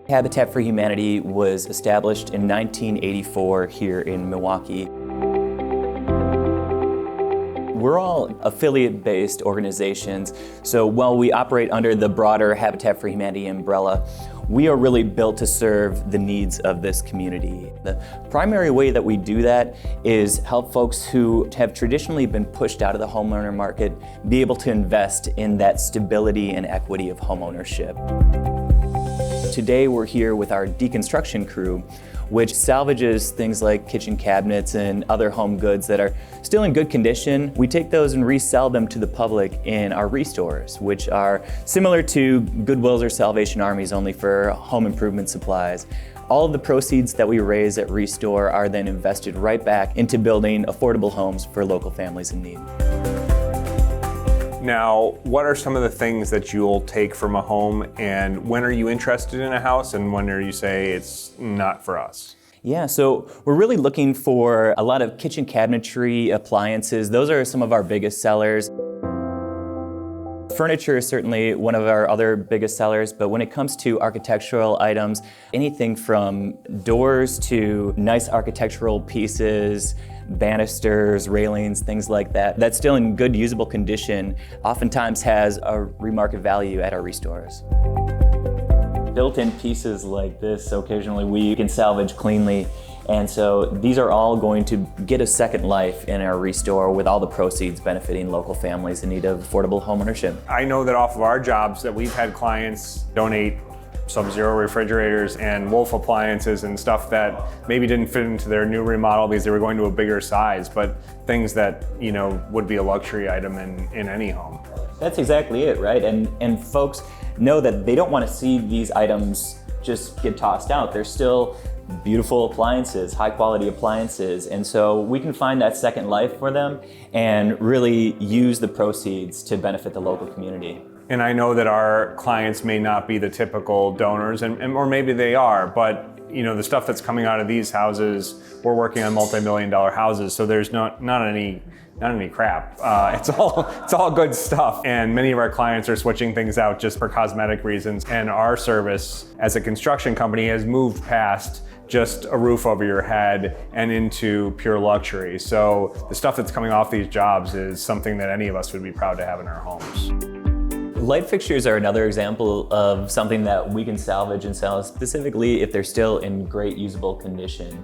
Habitat for Humanity was established in 1984 here in Milwaukee. We're all affiliate-based organizations, so while we operate under the broader Habitat for Humanity umbrella, we are really built to serve the needs of this community. The primary way that we do that is help folks who have traditionally been pushed out of the homeowner market be able to invest in that stability and equity of homeownership. Today we're here with our deconstruction crew, which salvages things like kitchen cabinets and other home goods that are still in good condition. We take those and resell them to the public in our ReStores, which are similar to Goodwills or Salvation Armies, only for home improvement supplies. All of the proceeds that we raise at ReStore are then invested right back into building affordable homes for local families in need. Now, what are some of the things that you'll take from a home, and when are you interested in a house, and when are you say it's not for us? Yeah, so we're really looking for a lot of kitchen cabinetry, appliances. Those are some of our biggest sellers. Furniture is certainly one of our other biggest sellers, but when it comes to architectural items, anything from doors to nice architectural pieces, banisters, railings, things like that, that's still in good usable condition, oftentimes has a remarket value at our ReStores. Built-in pieces like this, occasionally we can salvage cleanly. And so these are all going to get a second life in our ReStore, with all the proceeds benefiting local families in need of affordable homeownership. I know that off of our jobs that we've had clients donate Sub-Zero refrigerators and Wolf appliances and stuff that maybe didn't fit into their new remodel because they were going to a bigger size, but things that, you know, would be a luxury item in any home. That's exactly it, right? And folks know that they don't want to see these items just get tossed out. They're still beautiful appliances, high quality appliances, and so we can find that second life for them and really use the proceeds to benefit the local community. And I know that our clients may not be the typical donors, or maybe they are, but you know, the stuff that's coming out of these houses, we're working on multi-million-dollar houses, so there's not any crap. It's all good stuff. And many of our clients are switching things out just for cosmetic reasons. And our service as a construction company has moved past just a roof over your head and into pure luxury. So the stuff that's coming off these jobs is something that any of us would be proud to have in our homes. Light fixtures are another example of something that we can salvage and sell, specifically if they're still in great usable condition.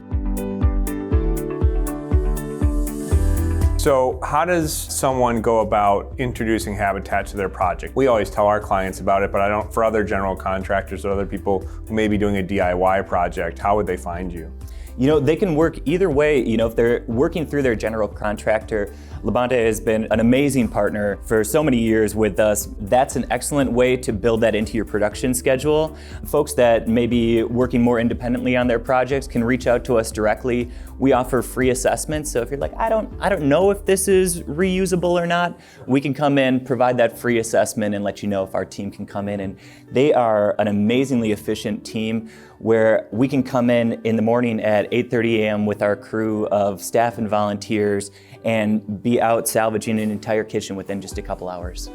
So how does someone go about introducing Habitat to their project? We always tell our clients about it, but I don't, for other general contractors or other people who may be doing a DIY project, how would they find you? You know, they can work either way. You know, if they're working through their general contractor, Labonte has been an amazing partner for so many years with us. That's an excellent way to build that into your production schedule. Folks that may be working more independently on their projects can reach out to us directly. We offer free assessments, so if you're like, I don't know if this is reusable or not, we can come in, provide that free assessment, and let you know if our team can come in. And they are an amazingly efficient team where we can come in the morning at 8:30 a.m. with our crew of staff and volunteers and be out salvaging an entire kitchen within just a couple hours.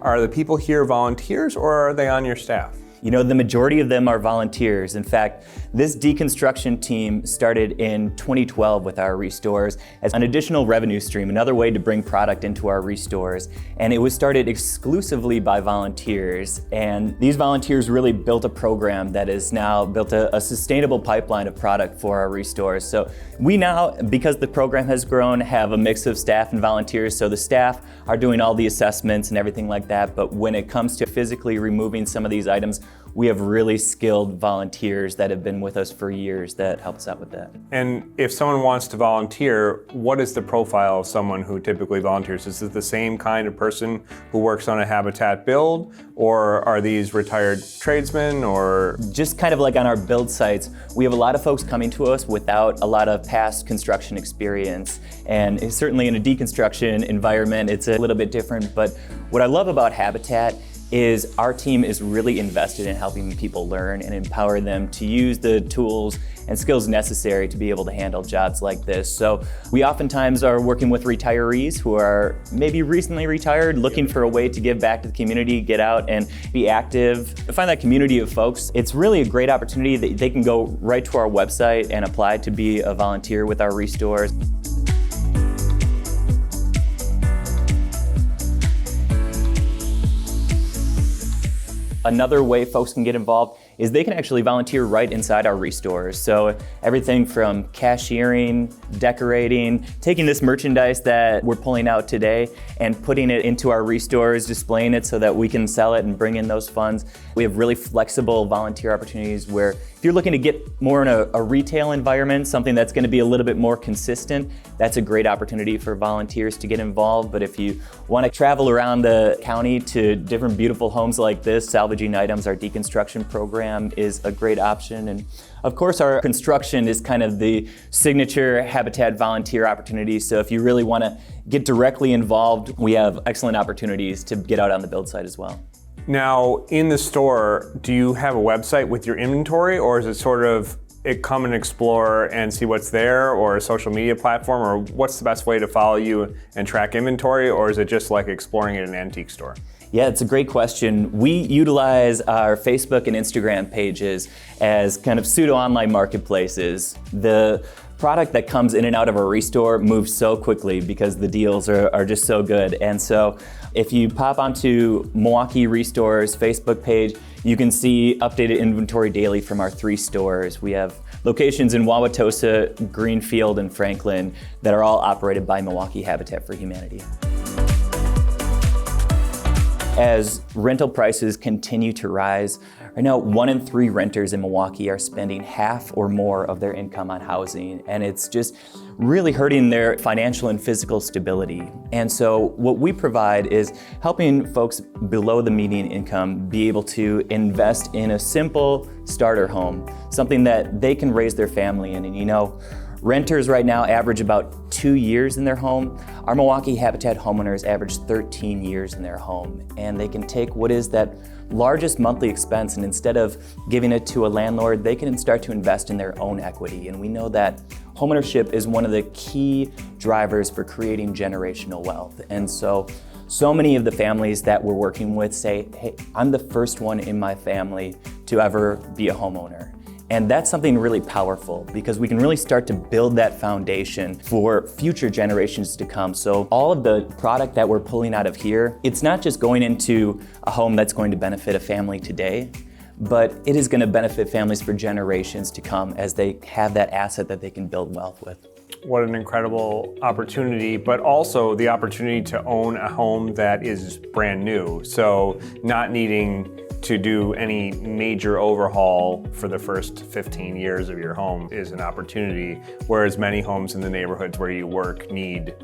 Are the people here volunteers, or are they on your staff? You know, the majority of them are volunteers. In fact, this deconstruction team started in 2012 with our ReStores as an additional revenue stream, another way to bring product into our ReStores. And it was started exclusively by volunteers. And these volunteers really built a program that has now built a sustainable pipeline of product for our ReStores. So we now, because the program has grown, have a mix of staff and volunteers. So the staff are doing all the assessments and everything like that. But when it comes to physically removing some of these items, we have really skilled volunteers that have been with us for years that help us out with that. And if someone wants to volunteer, what is the profile of someone who typically volunteers? Is it the same kind of person who works on a Habitat build, or are these retired tradesmen, or? Just kind of like on our build sites, we have a lot of folks coming to us without a lot of past construction experience. And certainly in a deconstruction environment, it's a little bit different. But what I love about Habitat is our team is really invested in helping people learn and empower them to use the tools and skills necessary to be able to handle jobs like this. So we oftentimes are working with retirees who are maybe recently retired, looking for a way to give back to the community, get out and be active, find that community of folks. It's really a great opportunity that they can go right to our website and apply to be a volunteer with our ReStores. Another way folks can get involved is they can actually volunteer right inside our ReStores. So everything from cashiering, decorating, taking this merchandise that we're pulling out today and putting it into our ReStores, displaying it so that we can sell it and bring in those funds. We have really flexible volunteer opportunities where if you're looking to get more in a retail environment, something that's going to be a little bit more consistent, that's a great opportunity for volunteers to get involved. But if you want to travel around the county to different beautiful homes like this, salvaging items, our deconstruction program is a great option. And of course, our construction is kind of the signature Habitat volunteer opportunity. So if you really want to get directly involved, we have excellent opportunities to get out on the build site as well. Now, in the store, do you have a website with your inventory, or is it sort of come and explore and see what's there, or a social media platform, or what's the best way to follow you and track inventory, or is it just like exploring at an antique store? Yeah, it's a great question. We utilize our Facebook and Instagram pages as kind of pseudo-online marketplaces. The product that comes in and out of our ReStore moves so quickly because the deals are just so good. And so if you pop onto Milwaukee ReStore's Facebook page, you can see updated inventory daily from our 3 stores. We have locations in Wauwatosa, Greenfield, and Franklin that are all operated by Milwaukee Habitat for Humanity. As rental prices continue to rise, right now 1 in 3 renters in Milwaukee are spending half or more of their income on housing, and it's just really hurting their financial and physical stability. And so what we provide is helping folks below the median income be able to invest in a simple starter home, something that they can raise their family in. And you know, renters right now average about 2 years in their home. Our Milwaukee Habitat homeowners average 13 years in their home, and they can take what is that largest monthly expense, and instead of giving it to a landlord, they can start to invest in their own equity. And we know that homeownership is one of the key drivers for creating generational wealth. And so many of the families that we're working with say, hey, I'm the first one in my family to ever be a homeowner. And that's something really powerful because we can really start to build that foundation for future generations to come. So all of the product that we're pulling out of here, it's not just going into a home that's going to benefit a family today, but it is going to benefit families for generations to come as they have that asset that they can build wealth with. What an incredible opportunity, but also the opportunity to own a home that is brand new. So not needing to do any major overhaul for the first 15 years of your home is an opportunity, whereas many homes in the neighborhoods where you work need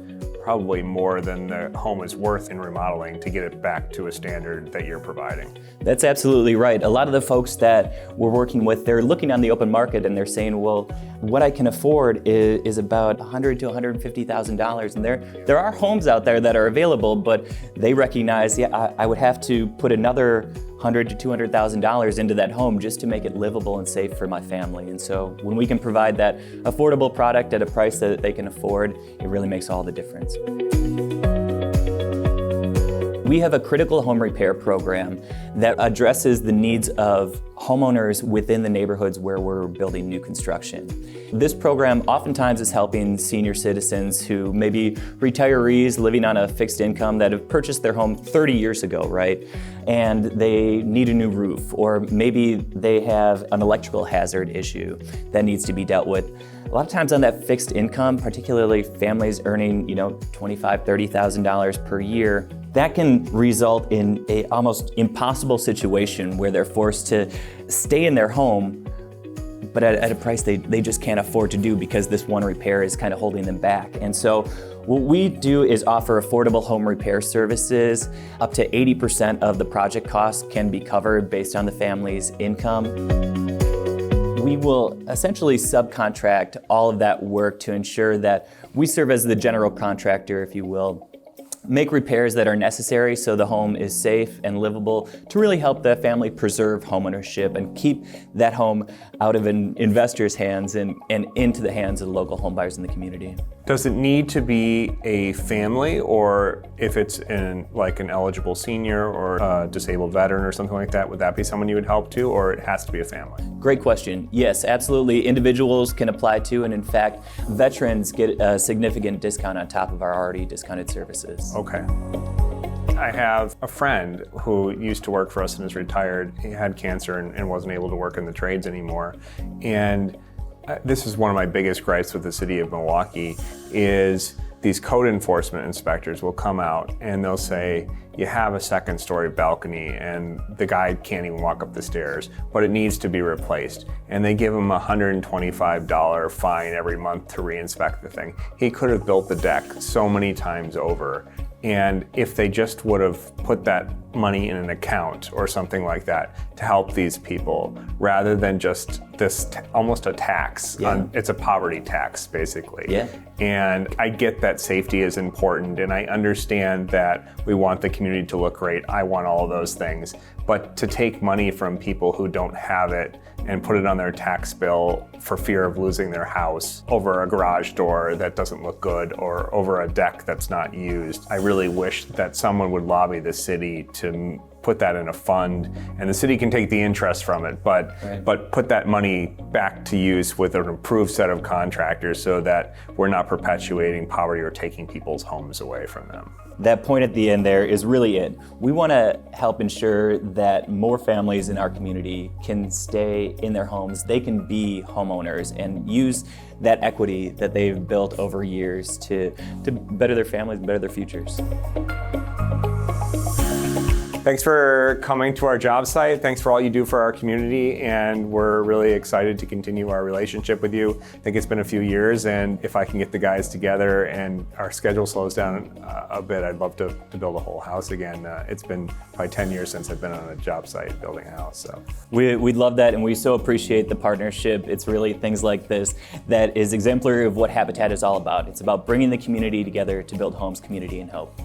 probably more than the home is worth in remodeling to get it back to a standard that you're providing. That's absolutely right. A lot of the folks that we're working with, they're looking on the open market and they're saying, well, what I can afford is about $100,000 to $150,000. And there are homes out there that are available, but they recognize, I would have to put another $100,000 to $200,000 into that home just to make it livable and safe for my family. And so when we can provide that affordable product at a price that they can afford, it really makes all the difference. We have a critical home repair program that addresses the needs of homeowners within the neighborhoods where we're building new construction. This program oftentimes is helping senior citizens who may be retirees living on a fixed income that have purchased their home 30 years ago, right? And they need a new roof, or maybe they have an electrical hazard issue that needs to be dealt with. A lot of times on that fixed income, particularly families earning, $25,000, $30,000 per year, that can result in a almost impossible situation where they're forced to stay in their home, but at a price they just can't afford to do because this one repair is kind of holding them back. And so what we do is offer affordable home repair services. Up to 80% of the project costs can be covered based on the family's income. We will essentially subcontract all of that work to ensure that we serve as the general contractor, if you will, make repairs that are necessary so the home is safe and livable, to really help the family preserve homeownership and keep that home out of an investor's hands and into the hands of the local home buyers in the community. Does it need to be a family, or if it's like an eligible senior or a disabled veteran or something like that, would that be someone you would help to, or it has to be a family? Great question. Yes, absolutely. Individuals can apply to, and in fact, veterans get a significant discount on top of our already discounted services. Okay. I have a friend who used to work for us and is retired. He had cancer and wasn't able to work in the trades anymore. And this is one of my biggest gripes with the city of Milwaukee is these code enforcement inspectors will come out and they'll say, you have a second story balcony and the guy can't even walk up the stairs, but it needs to be replaced. And they give him a $125 fine every month to re-inspect the thing. He could have built the deck so many times over. And if they just would have put that money in an account or something like that to help these people, rather than just this almost a tax. Yeah. It's a poverty tax, basically. Yeah. And I get that safety is important, and I understand that we want the community to look great. I want all of those things. But to take money from people who don't have it and put it on their tax bill for fear of losing their house over a garage door that doesn't look good or over a deck that's not used, I really wish that someone would lobby the city to put that in a fund, and the city can take the interest from it, but put that money back to use with an approved set of contractors so that we're not perpetuating poverty or taking people's homes away from them. That point at the end there is really it. We want to help ensure that more families in our community can stay in their homes. They can be homeowners and use that equity that they've built over years to better their families, better their futures. Thanks for coming to our job site. Thanks for all you do for our community, and we're really excited to continue our relationship with you. I think it's been a few years, and if I can get the guys together and our schedule slows down a bit, I'd love to build a whole house again. It's been probably 10 years since I've been on a job site building a house. So we'd love that, and we so appreciate the partnership. It's really things like this that is exemplary of what Habitat is all about. It's about bringing the community together to build homes, community, and hope.